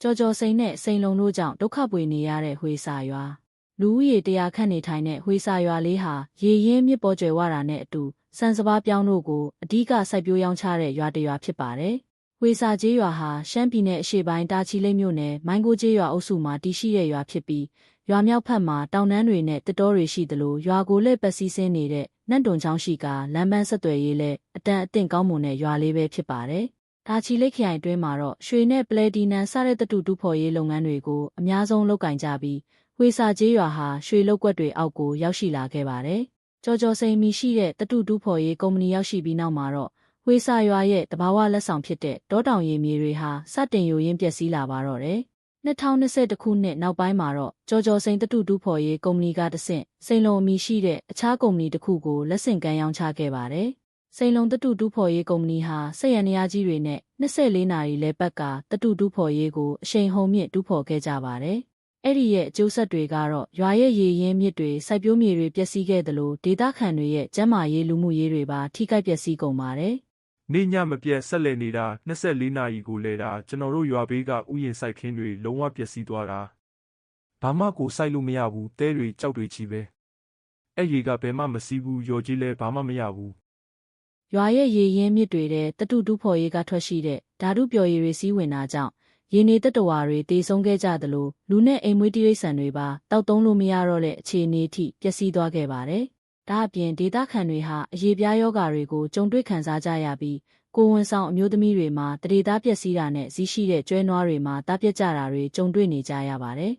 ကြော်ကြော်စိန်နဲ့စိန်လုံးတို့ကြောင့်ဒုက္ခပွေနေရတဲ့ဝေစာရွာလူဦးရေ100ခန့်နေထိုင်တဲ့ဝေစာရွာလေးဟာရေရင်းမြစ်ပေါ်ကျွယ်ဝတာနဲ့အတူစံစပါးပြောင်းတို့ကိုအဓိကစိုက်ပျိုးရောင်းချတဲ့ရွာတစ်ရွာဖြစ်ပါတယ်။ဝေစာကျေးရွာဟာရှမ်းပြည်နယ်အရှေ့ပိုင်းတာချီလိတ်မြို့နယ်မိုင်းကိုကျေးရွာအုပ်စုမှာတည်ရှိတဲ့ရွာဖြစ်ပြီးရွာမြောက်ဖက်မှာတောင်တန်းတွေနဲ့တစ်တောတွေရှိသလိုရွာကိုလက်ပတ်စည်းဆင်းနေတဲ့နန့်တွန်ချောင်းရှိကလမ်းပန်းဆက်သွယ်ရေးလည်းအတန်အသင့်ကောင်းမွန်တဲ့ရွာလေးပဲဖြစ်ပါတယ်။တာချီလိတ်ခရိုင်အတွင်းမှာတော့ရွှေနဲ့ပလဲတီနမ်စတဲ့သတ္တုတူးဖော်ရေးလုပ်ငန်းတွေကိုအများဆုံးလုပ်ကင်ကြပြီးဝေစာကျေးရွာဟာရွှေလုပ်ကွက်တွေအောက်ကိုရောက်ရှိလာခဲ့ပါတယ်။ကြော်ကြော်စိန်မီရှိတဲ့သတ္တုတူးဖော်ရေးကုမ္ပဏီရောက်ရှိပြီးနောက်မှာတော့ဝေစာရွာရဲ့တဘာဝလက်ဆောင်ဖြစ်တဲ့တောတောင်ရေမြေတွေဟာစတင်ယိုယင်းပျက်စီးလာပါတော့တယ်။2021ခုနှစ်နောက်ပိုင်းမှာတော့ကြော်ကြော်စိန်သတ္တုတူးဖော်ရေးကုမ္ပဏီကတဆင့်စိန်လုံအမည်ရှိတဲ့အခြားကုမ္ပဏီတစ်ခုကိုလက်ဆင့်ကမ်းရောင်းချခဲ့ပါတယ်။စိန်လုံသတ္တုတူးဖော်ရေးကုမ္ပဏီဟာစက်ယန္တရားကြီးတွေနဲ့24နာရီလဲပတ်ကသတ္တုတူးဖော်ရေးကိုအရှိန်ဟုန်မြင့်တူးဖော်ခဲ့ကြပါတယ်။အဲ့ဒီရဲ့အကျိုးဆက်တွေကတော့ရွာရဲ့ရေရင်းမြစ်တွေစိုက်ပျိုးမြေတွေပျက်စီးခဲ့သလိုဒေသခံတွေရဲ့ကျန်းမာရေးလူမှုရေးတွေပါထိခိုက်ပျက်စီးကုန်ပါတယ်။နေ့ညမပြတ်ဆက်လက်နေတာ24နာရီကိုလဲတာကျွန်တော်တို့ရွာဘေးကဥယျာဉ်စိုက်ခင်းတွေလုံးဝပျက်စီးသွားတာ။ဘာမှကိုစိုက်လို့မရဘူးတဲတွေကြောက်တွေချီပဲ။အဲ့ရေကဘယ်မှမစီးဘူးရော်ကြီးလဲဘာမှမရဘူး။ရွာရဲ့ရေရင်းမြစ်တွေတဲ့သတ္တုတူးဖော်ရေးကထွက်ရှိတဲ့ဓာတုပျော်ရည်တွေစီးဝင်တာကြောင့်ရေနေတတ္တဝါတွေတေဆုံးခဲ့ကြသလိုလူနဲ့အိမ်မွေးတိရစ္ဆာန်တွေပါတောက်သုံးလို့မရတော့တဲ့အခြေအနေအထိပျက်စီးသွားခဲ့ပါတယ်။ဒါအပြင်ဒေသခံတွေဟာအရေပြားရောဂါတွေကိုကြုံတွေ့ခံစားကြရပြီးကိုယ်ဝန်ဆောင်အမျိုးသမီးတွေမှာတရေသားပျက်စီးတာနဲ့ဇီးရှိတဲ့ကျွဲနွားတွေမှာတားပြက်ကြတာတွေကြုံတွေ့နေကြရပါတယ်။